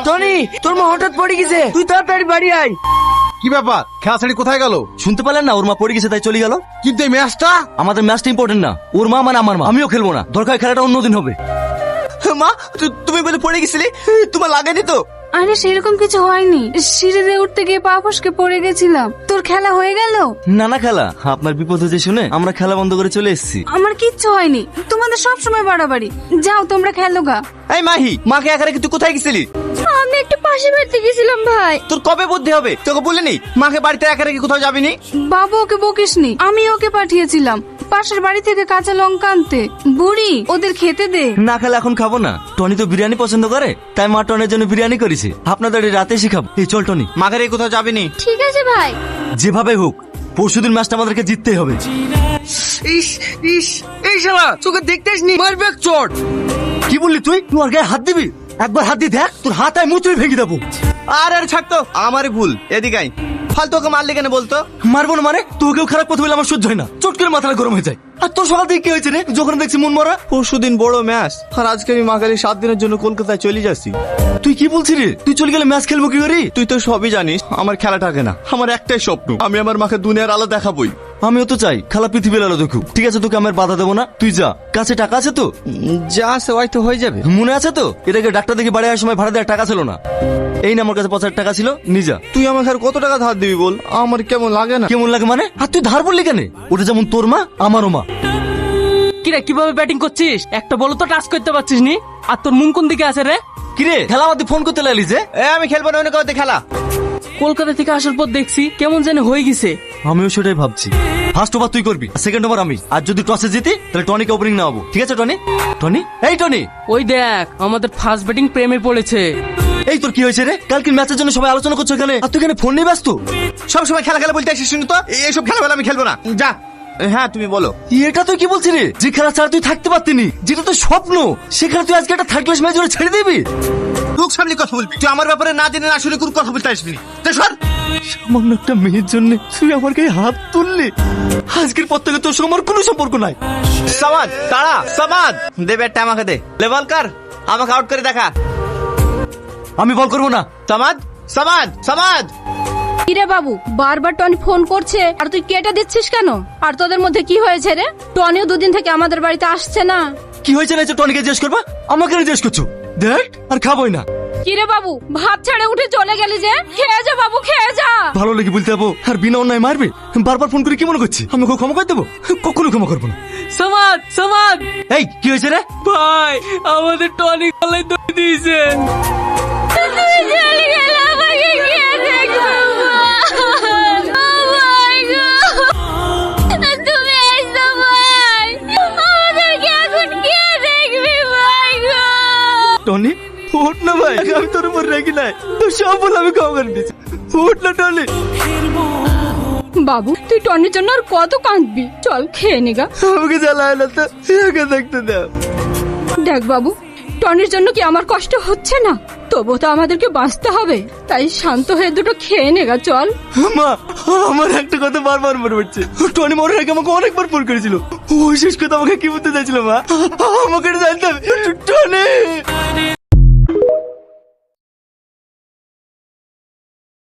Tony, তোর মা হঠাৎ পড়ে গেছে, তুই তাড়াতাড়ি বাড়ি আয়। কি ব্যাপার, খেলা ছেড়ে কোথায় গেল? শুনতে পেলেন না ওর মা পড়ে গেছে তাই চলে গেল। কিন্তু এই ম্যাচটা আমাদের ম্যাচটা ইম্পর্টেন্ট না, ওর মা মানে আমার মা, আমিও খেলবো না, দরকার খেলাটা অন্যদিন হবে। মা, তুমি বলে পড়ে গেছিলে, তোমার লাগেনি তো? আরে সেরকম কিছু হয়নি, সিঁড়ি দিয়ে উঠতে গিয়ে পা ফসকে পড়ে গেছিলাম। তোর খেলা হয়ে গেল? না না খেলা, আপনার বিপদ হয়েছে শুনে আমরা খেলা বন্ধ করে চলে এসেছি। আমার কিচ্ছু হয়নি, তোমাদের সব সময় বাড়াবাড়ি। যাও তোমরা খেলো গা। এই মাহি, মাকে একা রেখে তুই কোথায় গেছিলি? আমি একটু পাশে বাড়িতে গেছিলাম ভাই। তোর কবে বুদ্ধি হবে, তোকে বলিনি মাকে বাড়িতে একা রেখে কোথাও যাবিনি? বাবু ওকে বকিসনি, আমি ওকে পাঠিয়েছিলাম পাশের বাড়ি থেকে কাঁচা লঙ্কা আনতে। বুড়ি, ওদের খেতে দে। না খেলে এখন খাবো না, টনি তো বিরিয়ানি পছন্দ করে তাই মা টনের জন্য বিরিয়ানি করেছে, আপনাদের রাতে শিখাবো। এই চল টনি, মাকে রেখে কোথাও যাবিনি? ঠিক আছে ভাই। যেভাবে হোক পরশুদিন ম্যাচটা আমাদেরকে জিততেই হবে। ইস ইস, এই শালা তোকে দেখতে আসনি, মারবে এক চোট। কি বললি তুই? তুই আর গায়ে হাত দিবি? একবার হাত দিয়ে দেখ, তোর হাত আয় মুচড়ে ভেঙে দেবো। আর ছাড়তো, আমারই ভুল। এদিকে আয়। ফালতু ওকে মারলি কেন বলতো? মারবো না মানে? তোকেও খারাপ কথা বলে আমার সহ্য হয় না, চট করে মাথাটা গরম হয়ে যায়। আর তোর সকাল থেকে কি হয়েছে রে, যখন দেখছি মন মরা? পরশুদিন বড় ম্যাচ, আর আজকে আমি মাকালি 7 দিনের জন্য কলকাতায় চলে যাচ্ছি। তুই কি বলছিস রে? তুই চলে গেলে ম্যাচ খেলবো কি করে? তুই তো সবই জানিস, আমার খেলা থাকে না। আমার একটাই স্বপ্ন, আমি আমার মাকে দুনিয়ার আলো দেখাবই। আমিও তো চাই খেলা পৃথিবীর আলো দেখুক। ঠিক আছে, তোকে আমার বাধা দেবো না, তুই যা। কাছে টাকা আছে তো? যা আছে হয়তো হয়ে যাবে। মনে আছে তো এটাকে ডাক্তার দেখে বাড়ি আসার সময় ভাড়া দেওয়ার টাকা ছিল না? এই না আমার কাছে 50 টাকা ছিল, নিজা। তুই আমাকে আর কত টাকা ধার দিবি বল? আমার কেমন লাগে না। কেমন লাগে মানে? আর তুই ধার বললি কেন? ওটা যেমন তোর মা আমারও মা। কিরে কিভাবে ব্যাটিং করছিস একটা বলো তো, টাচ করতে পারছিস নি? আর তোর মুন কোন দিকে আছে রে? কিরে খেলা আমাদের ফোন করতে লাগলি যে? আমি খেলবো না, অন্য কাউতে খেলা। কলকাতা থেকে আসার পর দেখছি কেমন যেন হয়ে গেছে। আমিও সেটাই ভাবছি। ফার্স্ট ওভার তুই করবি, সেকেন্ড ওভার আমি। আর যদি টসে জিতি তাহলে টনিকে ওপেনিং নেওয়াবো। ঠিক আছে টনি? টনি, এই টনি, ওই দেখ আমাদের ফার্স্ট ব্যাটিং প্রেমে পড়েছে। এই তোর কি হয়েছে রে? কালকে ম্যাচের জন্য সবাই আলোচনা করছো এখানে, আর তুই এখানে ফোন নিয়ে ব্যস্ত। সব সময় খেলা খেলা বলতে আসিস, শুনি তো এইসব খেলা বেলা আমি খেলবো না, যা। হ্যাঁ তুমি বলো। এটা তুই কি বলছিস রে? যে খেলা ছাড়া তুই থাকতে পারতিনি, যেটা তোর স্বপ্ন, সেখানে তুই আজকে একটা থার্ড ক্লাস ম্যাচ জন্য ছেড়ে দিবি? লোক সামনে কথা বলবি, তুই আমার ব্যাপারে না জেনে না শুনে কোন কথা বলতে আসবি না। সর। সামান্য একটা মেয়ের জন্য তুই আমার গায়ে হাত তুললি। আজকের পর থেকে তোর সঙ্গে আমার কোনো সম্পর্ক নাই। সামাদ তারা, সামাদ দে ব্যাটটা আমাকে দে। লেভেল কর, আমাকে আউট করে দেখা। আমি বল করবো না। সামাদ, সামাদ, সামাদ। কিরে বাবু, বারবার টনি ফোন করছে আর তুই কেটে দিচ্ছিস কেন? আর তোদের মধ্যে কি হয়েছে রে? টনিও দুদিন থেকে আমাদের বাড়িতে আসছে না। কি হয়েছে না টনিকে জিজ্ঞেস করবা, আমাকে জিজ্ঞেস করছো? দেখ আর খাবোই না। কিরে বাবু, ভাত ছেড়ে উঠে চলে গেলি যে? খেয়ে যা বাবু, খেয়ে যা। ভালো লেগে বলতে যাবো আর বিনা অন্যায় মারবে? বারবার ফোন করে কি মনে করছি আমি ওকে ক্ষমা করে দেবো? কখনো ক্ষমা করবো না। সমাদ সমাদ, এই কি হয়েছে রে? ভাই আমাদের টনি গলায় দড়ি দিয়েছে। টনি উঠ না ভাই, আমি তোর উপর রেখি নাই, তোর সব বলে আমি ক্ষমা করে দিচ্ছি। উঠ না টনি। বাবু তুই টনির জন্য আর কত কাঁদবি? চল খেয়ে নিগা। আমাকে জ্বালায় না তো, একে দেখতে দাও। দেখ বাবু, টনির জন্য কি আমার কষ্ট হচ্ছে না? তবু তো আমাদেরকে বাঁচতে হবে, তাই শান্ত হয়ে দুটো খেয়ে নেগা চল। মা, আমার একটা কথা বারবার মনে পড়ছে। টনি মনে রেখে আমাকে অনেকবার ফোন করেছিল। ওই শেষ কথা আমাকে কি বলতে চাইছিল মা? আমাকে জানতাম টনি